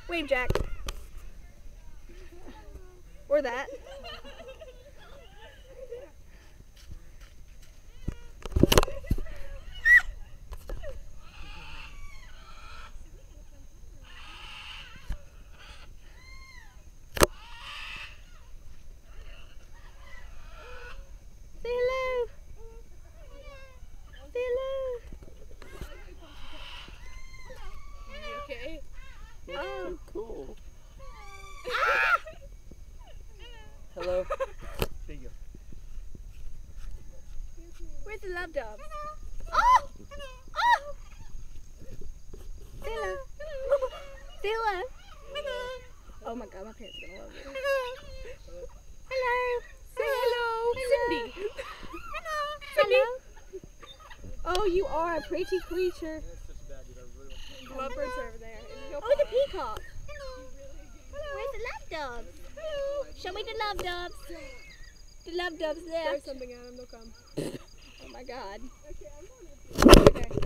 Wave, Jack. Or that. Say hello. Say hello. You okay? Oh, cool. Ah! Hello. Thank you. Where's the love dove? Oh! Oh! Say hello. Say hello. Oh my god, my parents are gonna love you. Hello. Say hello, Cindy. Hello. Oh, you are a pretty creature. Lovebirds are over there. Oh, the peacock. Where's the love doves? Show me the love doves. The love doves Throw there. something at them, they'll come. Oh my god. Okay.